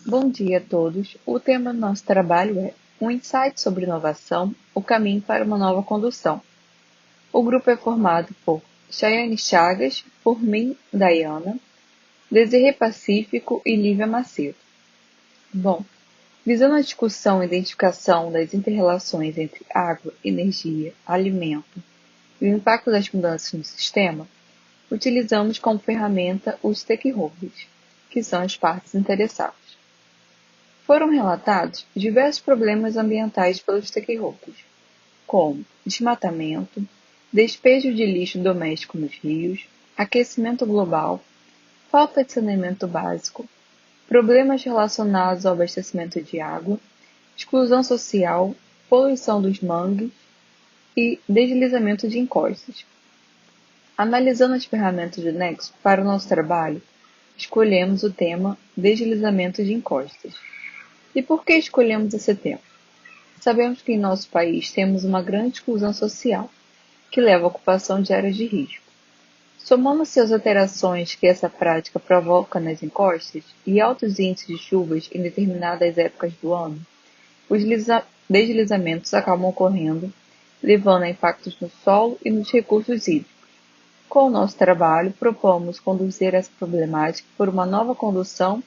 Bom dia a todos. O tema do nosso trabalho é um insight sobre inovação, o caminho para uma nova condução. O grupo é formado por Chayane Chagas, por mim, Dayana, Desirê Pacífico e Lívia Macedo. Bom, visando a discussão e identificação das inter-relações entre água, energia, alimento e o impacto das mudanças no sistema, utilizamos como ferramenta os stakeholders, que são as partes interessadas. Foram relatados diversos problemas ambientais pelos stakeholders, como desmatamento, despejo de lixo doméstico nos rios, aquecimento global, falta de saneamento básico, problemas relacionados ao abastecimento de água, exclusão social, poluição dos mangues e deslizamento de encostas. Analisando as ferramentas do Nexo para o nosso trabalho, escolhemos o tema deslizamento de encostas. E por que escolhemos esse tema? Sabemos que em nosso país temos uma grande exclusão social, que leva à ocupação de áreas de risco. Somando-se as alterações que essa prática provoca nas encostas e altos índices de chuvas em determinadas épocas do ano, os deslizamentos acabam ocorrendo, levando a impactos no solo e nos recursos hídricos. Com o nosso trabalho, propomos conduzir essa problemática por uma nova condução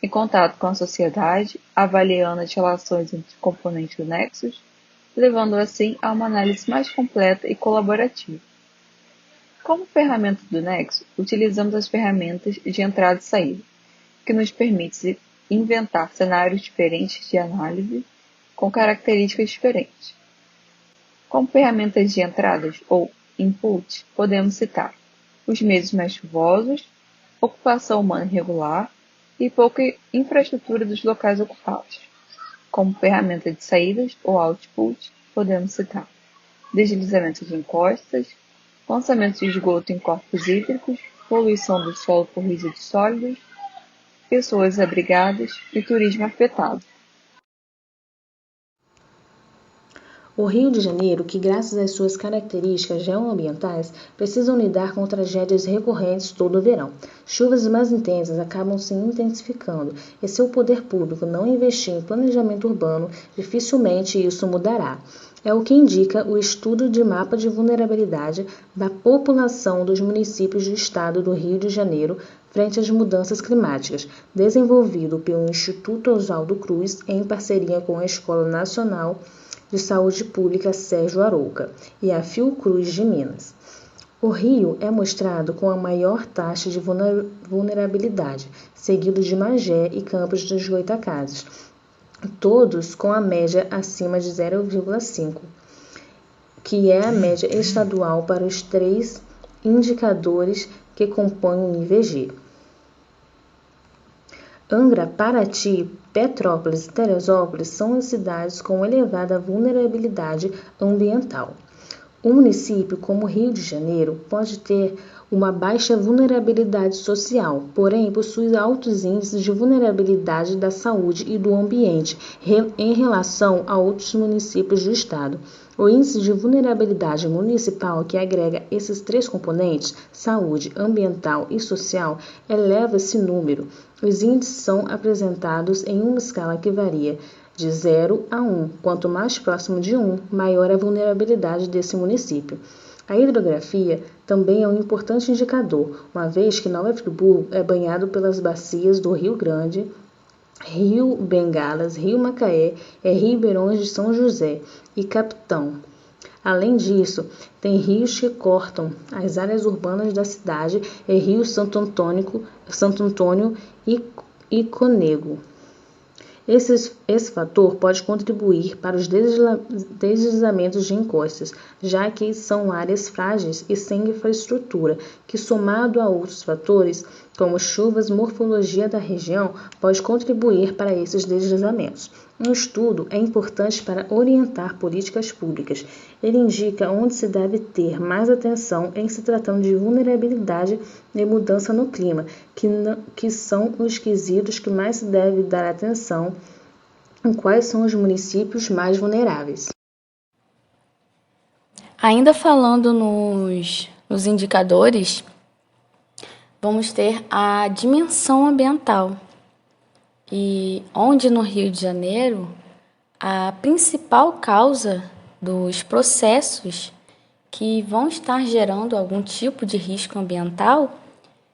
em contato com a sociedade, avaliando as relações entre os componentes do Nexus, levando assim a uma análise mais completa e colaborativa. Como ferramenta do Nexus, utilizamos as ferramentas de entrada e saída, que nos permite inventar cenários diferentes de análise com características diferentes. Como ferramentas de entradas ou input, podemos citar os meses mais chuvosos, ocupação humana irregular e pouca infraestrutura dos locais ocupados. Como ferramenta de saídas ou output, podemos citar deslizamento de encostas, lançamento de esgoto em corpos hídricos, poluição do solo por resíduos sólidos, pessoas abrigadas e turismo afetado. O Rio de Janeiro, que graças às suas características geoambientais, precisam lidar com tragédias recorrentes todo o verão. Chuvas mais intensas acabam se intensificando, e se o poder público não investir em planejamento urbano, dificilmente isso mudará. É o que indica o estudo de mapa de vulnerabilidade da população dos municípios do estado do Rio de Janeiro frente às mudanças climáticas, desenvolvido pelo Instituto Oswaldo Cruz em parceria com a Escola Nacional de Saúde Pública Sérgio Arouca e a Fiocruz de Minas. O Rio é mostrado com a maior taxa de vulnerabilidade, seguido de Magé e Campos dos Goytacazes, todos com a média acima de 0,5, que é a média estadual para os 3 indicadores que compõem o IVG. Angra, Paraty, Petrópolis e Teresópolis são as cidades com elevada vulnerabilidade ambiental. Um município como Rio de Janeiro pode ter uma baixa vulnerabilidade social, porém possui altos índices de vulnerabilidade da saúde e do ambiente em relação a outros municípios do estado. O índice de vulnerabilidade municipal, que agrega esses 3 componentes, saúde, ambiental e social, eleva esse número. Os índices são apresentados em uma escala que varia de 0 a 1. Quanto mais próximo de 1, maior a vulnerabilidade desse município. A hidrografia também é um importante indicador, uma vez que Nova Friburgo é banhado pelas bacias do Rio Grande, Rio Bengalas, Rio Macaé, Ribeirões de São José e Capitão. Além disso, tem rios que cortam as áreas urbanas da cidade, Rio Santo Antônio e Conego. Esse fator pode contribuir para os deslizamentos de encostas, já que são áreas frágeis e sem infraestrutura, que somado a outros fatores, como chuvas, morfologia da região, pode contribuir para esses deslizamentos. Um estudo é importante para orientar políticas públicas. Ele indica onde se deve ter mais atenção em se tratando de vulnerabilidade e mudança no clima, que são os quesitos que mais se deve dar atenção em quais são os municípios mais vulneráveis. Ainda falando nos indicadores, vamos ter a dimensão ambiental. e onde no Rio de Janeiro a principal causa dos processos que vão estar gerando algum tipo de risco ambiental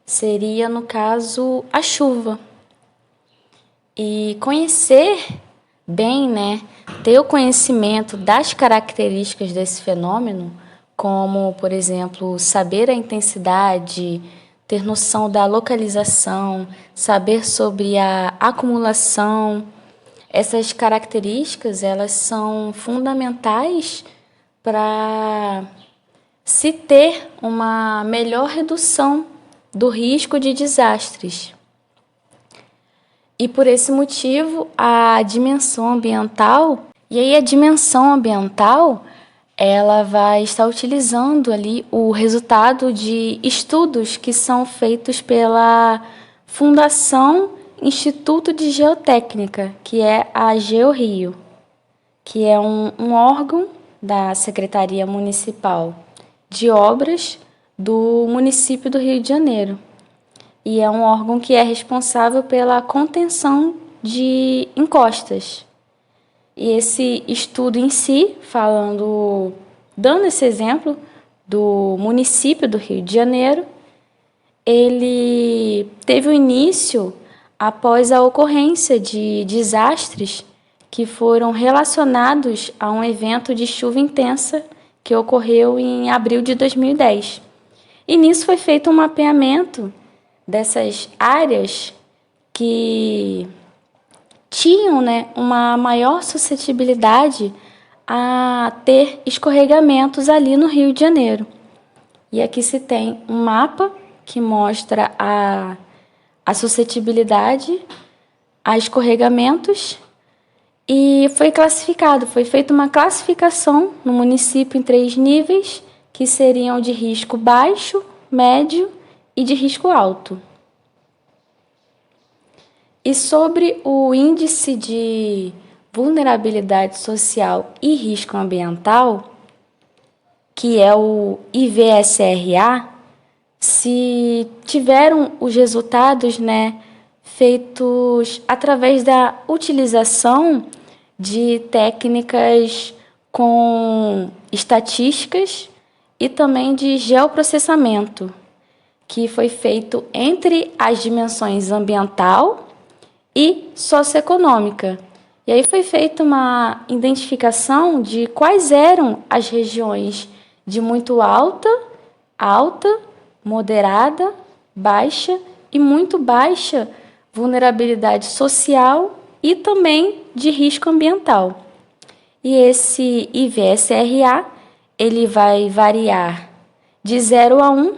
seria, no caso, a chuva. E conhecer bem, né, ter o conhecimento das características desse fenômeno, como, por exemplo, saber a intensidade, ter noção da localização, saber sobre a acumulação. Essas características, elas são fundamentais para se ter uma melhor redução do risco de desastres. E por esse motivo, a dimensão ambiental, ela vai estar utilizando ali o resultado de estudos que são feitos pela Fundação Instituto de Geotécnica, que é a GeoRio, que é um órgão da Secretaria Municipal de Obras do município do Rio de Janeiro. E é um órgão que é responsável pela contenção de encostas. E esse estudo em si, dando esse exemplo do município do Rio de Janeiro, ele teve o início após a ocorrência de desastres que foram relacionados a um evento de chuva intensa que ocorreu em abril de 2010. E nisso foi feito um mapeamento dessas áreas que tinham, né, uma maior suscetibilidade a ter escorregamentos ali no Rio de Janeiro. E aqui se tem um mapa que mostra a suscetibilidade a escorregamentos e foi feita uma classificação no município em 3 níveis, que seriam de risco baixo, médio e de risco alto. E sobre o índice de vulnerabilidade social e risco ambiental, que é o IVSRA, se tiveram os resultados, né, feitos através da utilização de técnicas com estatísticas e também de geoprocessamento, que foi feito entre as dimensões ambiental e socioeconômica. E aí foi feita uma identificação de quais eram as regiões de muito alta, moderada, baixa e muito baixa vulnerabilidade social e também de risco ambiental. E esse IVSRA, ele vai variar de 0 a 1,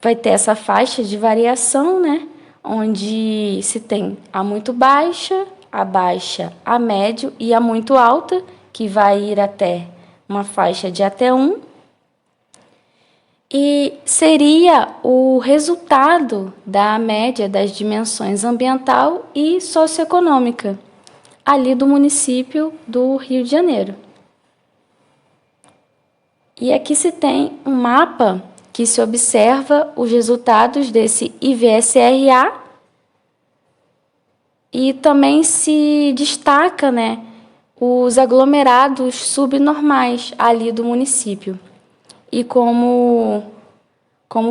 vai ter essa faixa de variação, né? Onde se tem a muito baixa, a baixa, a médio e a muito alta, que vai ir até uma faixa de até 1. E seria o resultado da média das dimensões ambiental e socioeconômica, ali do município do Rio de Janeiro. E aqui se tem um mapa que se observa os resultados desse IVSRA e também se destaca, né, os aglomerados subnormais ali do município. E como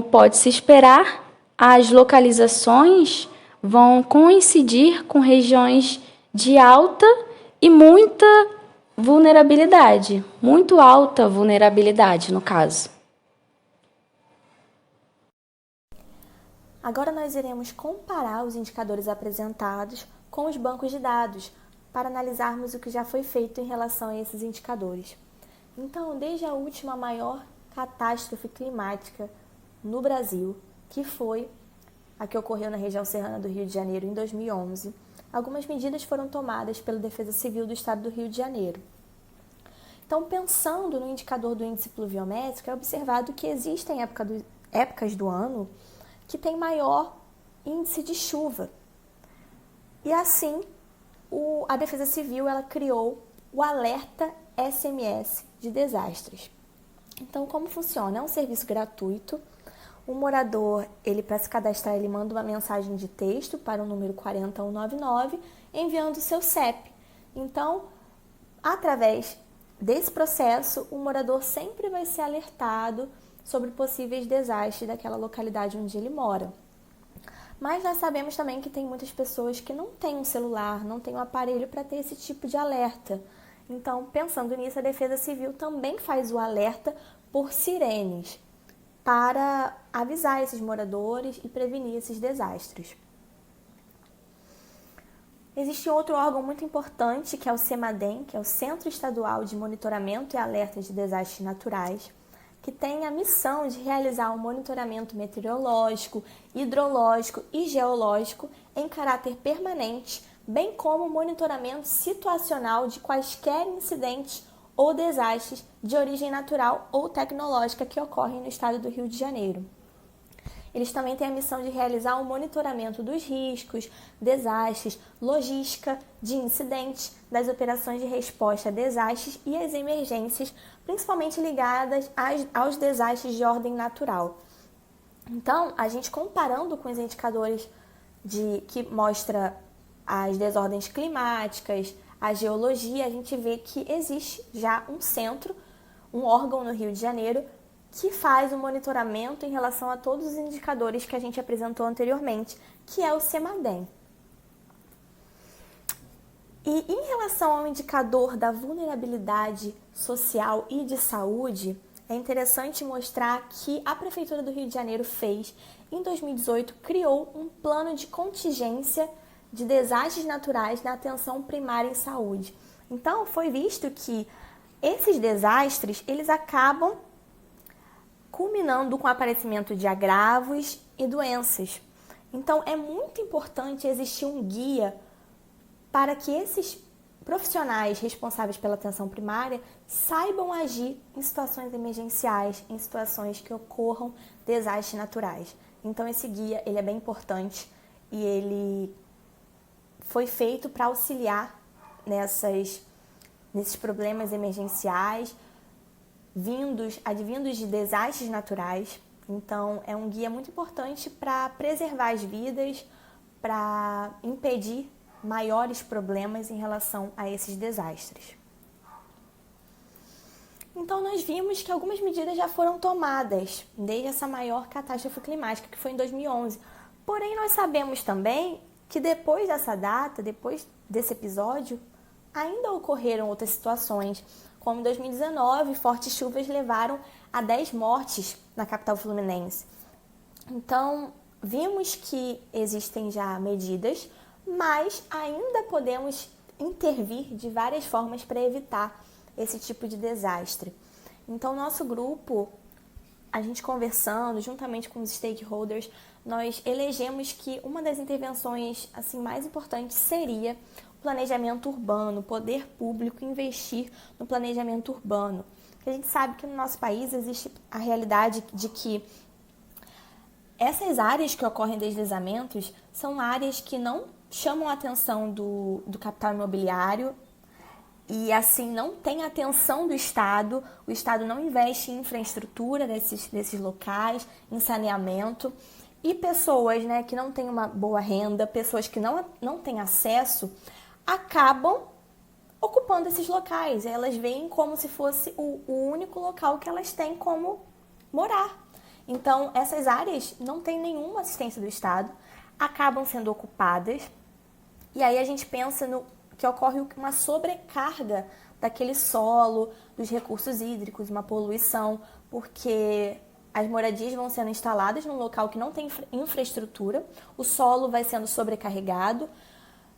pode se esperar, as localizações vão coincidir com regiões de alta e muita vulnerabilidade, muito alta vulnerabilidade no caso. Agora nós iremos comparar os indicadores apresentados com os bancos de dados para analisarmos o que já foi feito em relação a esses indicadores. Então, desde a última maior catástrofe climática no Brasil, que foi a que ocorreu na região serrana do Rio de Janeiro em 2011, algumas medidas foram tomadas pela Defesa Civil do Estado do Rio de Janeiro. Então, pensando no indicador do índice pluviométrico, é observado que existem épocas do ano que tem maior índice de chuva. E assim, a Defesa Civil ela criou o alerta SMS de desastres. Então, como funciona? É um serviço gratuito, O morador, para se cadastrar, ele manda uma mensagem de texto para o número 40199, enviando o seu CEP. Então, através desse processo, o morador sempre vai ser alertado sobre possíveis desastres daquela localidade onde ele mora. Mas nós sabemos também que tem muitas pessoas que não têm um celular, não têm um aparelho para ter esse tipo de alerta. Então, pensando nisso, a Defesa Civil também faz o alerta por sirenes para avisar esses moradores e prevenir esses desastres. Existe outro órgão muito importante, que é o CEMADEM, que é o Centro Estadual de Monitoramento e Alerta de Desastres Naturais, que tem a missão de realizar um monitoramento meteorológico, hidrológico e geológico em caráter permanente, bem como monitoramento situacional de quaisquer incidentes ou desastres de origem natural ou tecnológica que ocorrem no estado do Rio de Janeiro. Eles também têm a missão de realizar o monitoramento dos riscos, desastres, logística de incidentes, das operações de resposta a desastres e as emergências, principalmente ligadas aos desastres de ordem natural. Então, a gente comparando com os indicadores que mostra as desordens climáticas, a geologia, a gente vê que existe já um centro, um órgão no Rio de Janeiro, que faz o monitoramento em relação a todos os indicadores que a gente apresentou anteriormente, que é o CEMADEM. E em relação ao indicador da vulnerabilidade social e de saúde, é interessante mostrar que a Prefeitura do Rio de Janeiro em 2018, criou um plano de contingência de desastres naturais na atenção primária em saúde. Então, foi visto que esses desastres, eles acabam culminando com o aparecimento de agravos e doenças. Então, é muito importante existir um guia para que esses profissionais responsáveis pela atenção primária saibam agir em situações emergenciais, em situações que ocorram desastres naturais. Então, esse guia ele é bem importante e ele foi feito para auxiliar nesses problemas emergenciais, advindos de desastres naturais. Então, é um guia muito importante para preservar as vidas, para impedir maiores problemas em relação a esses desastres. Então, nós vimos que algumas medidas já foram tomadas desde essa maior catástrofe climática, que foi em 2011. Porém, nós sabemos também que depois dessa data, depois desse episódio, ainda ocorreram outras situações, como em 2019, fortes chuvas levaram a 10 mortes na capital fluminense. Então, vimos que existem já medidas, mas ainda podemos intervir de várias formas para evitar esse tipo de desastre. Então, nosso grupo, a gente conversando, juntamente com os stakeholders, nós elegemos que uma das intervenções mais importantes seria planejamento urbano, o poder público investir no planejamento urbano. Porque a gente sabe que no nosso país existe a realidade de que essas áreas que ocorrem deslizamentos são áreas que não chamam a atenção do capital imobiliário e assim não tem atenção do Estado. O Estado não investe em infraestrutura desses locais, em saneamento. E pessoas que não têm uma boa renda, pessoas que não têm acesso, acabam ocupando esses locais. Elas veem como se fosse o único local que elas têm como morar. Então, essas áreas não têm nenhuma assistência do Estado, acabam sendo ocupadas. E aí a gente pensa que ocorre uma sobrecarga daquele solo, dos recursos hídricos, uma poluição, porque as moradias vão sendo instaladas num local que não tem infraestrutura, o solo vai sendo sobrecarregado,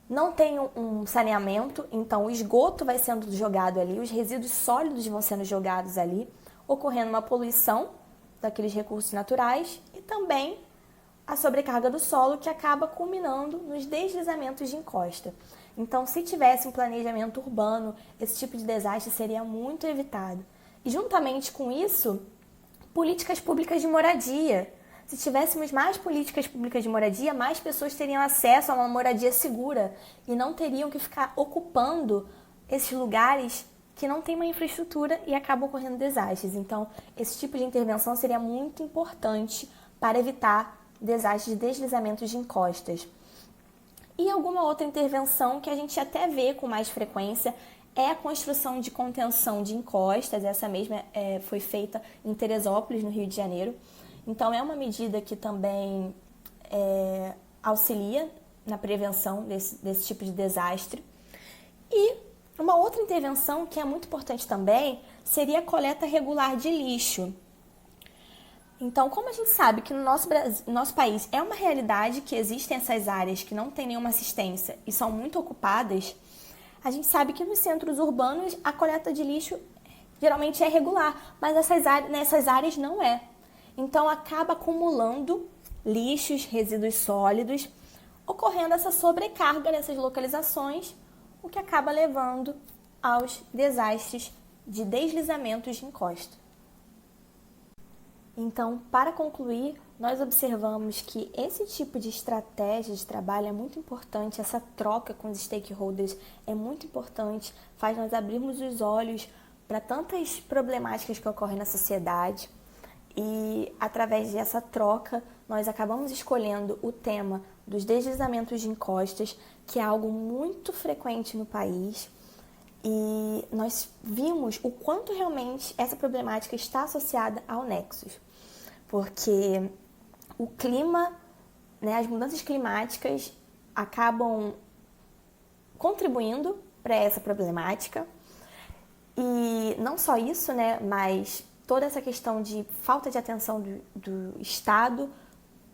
não tem um saneamento, então o esgoto vai sendo jogado ali, os resíduos sólidos vão sendo jogados ali, ocorrendo uma poluição daqueles recursos naturais e também a sobrecarga do solo, que acaba culminando nos deslizamentos de encosta. Então, se tivesse um planejamento urbano, esse tipo de desastre seria muito evitado. E juntamente com isso, políticas públicas de moradia. Se tivéssemos mais políticas públicas de moradia, mais pessoas teriam acesso a uma moradia segura e não teriam que ficar ocupando esses lugares que não têm uma infraestrutura e acabam ocorrendo desastres. Então, esse tipo de intervenção seria muito importante para evitar desastres de deslizamentos de encostas. E alguma outra intervenção que a gente até vê com mais frequência é a construção de contenção de encostas. Essa mesma foi feita em Teresópolis, no Rio de Janeiro. Então, é uma medida que também auxilia na prevenção desse tipo de desastre. E uma outra intervenção que é muito importante também seria a coleta regular de lixo. Então, como a gente sabe que no nosso país é uma realidade que existem essas áreas que não têm nenhuma assistência e são muito ocupadas, a gente sabe que nos centros urbanos a coleta de lixo geralmente é regular, mas nessas áreas não é. Então, acaba acumulando lixos, resíduos sólidos, ocorrendo essa sobrecarga nessas localizações, o que acaba levando aos desastres de deslizamentos de encosta. Então, para concluir, nós observamos que esse tipo de estratégia de trabalho é muito importante, essa troca com os stakeholders é muito importante, faz nós abrirmos os olhos para tantas problemáticas que ocorrem na sociedade e, através dessa troca, nós acabamos escolhendo o tema dos deslizamentos de encostas, que é algo muito frequente no país, e nós vimos o quanto realmente essa problemática está associada ao Nexus. Porque o clima, as mudanças climáticas acabam contribuindo para essa problemática. E não só isso, mas toda essa questão de falta de atenção do Estado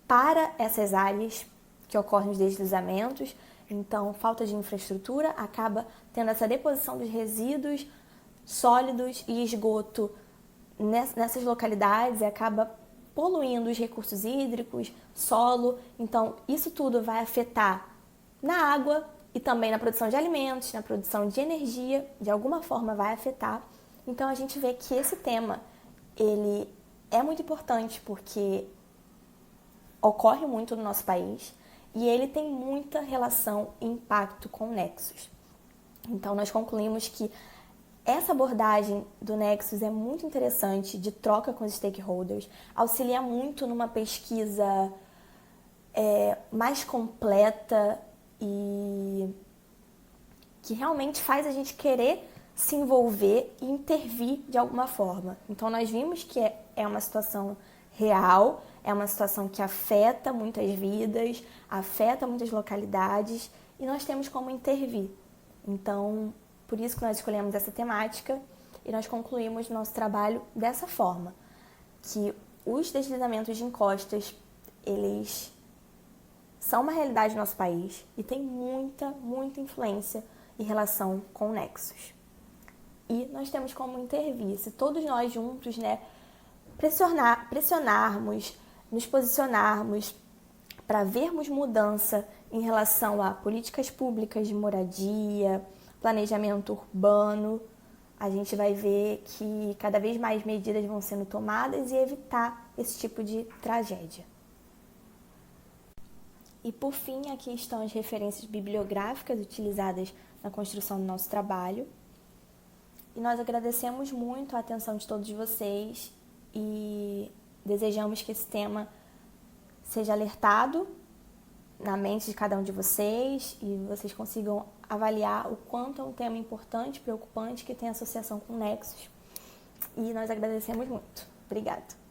para essas áreas que ocorrem os deslizamentos. Então, falta de infraestrutura acaba tendo essa deposição dos resíduos sólidos e esgoto nessas localidades e acaba poluindo os recursos hídricos, solo. Então, isso tudo vai afetar na água e também na produção de alimentos, na produção de energia, de alguma forma vai afetar. Então, a gente vê que esse tema, ele é muito importante porque ocorre muito no nosso país e ele tem muita relação e impacto com o Nexus. Então, nós concluímos que essa abordagem do Nexus é muito interessante, de troca com os stakeholders, auxilia muito numa pesquisa mais completa e que realmente faz a gente querer se envolver e intervir de alguma forma. Então, nós vimos que é uma situação real, é uma situação que afeta muitas vidas, afeta muitas localidades e nós temos como intervir. Então, por isso que nós escolhemos essa temática e nós concluímos nosso trabalho dessa forma, que os deslizamentos de encostas, eles são uma realidade no nosso país e tem muita, muita influência em relação com o Nexus. E nós temos como intervir, se todos nós juntos, pressionarmos, nos posicionarmos para vermos mudança em relação a políticas públicas de moradia, planejamento urbano, a gente vai ver que cada vez mais medidas vão sendo tomadas e evitar esse tipo de tragédia. E por fim, aqui estão as referências bibliográficas utilizadas na construção do nosso trabalho. E nós agradecemos muito a atenção de todos vocês e desejamos que esse tema seja alertado na mente de cada um de vocês e vocês consigam avaliar o quanto é um tema importante, preocupante, que tem associação com o Nexus. E nós agradecemos muito. Obrigada.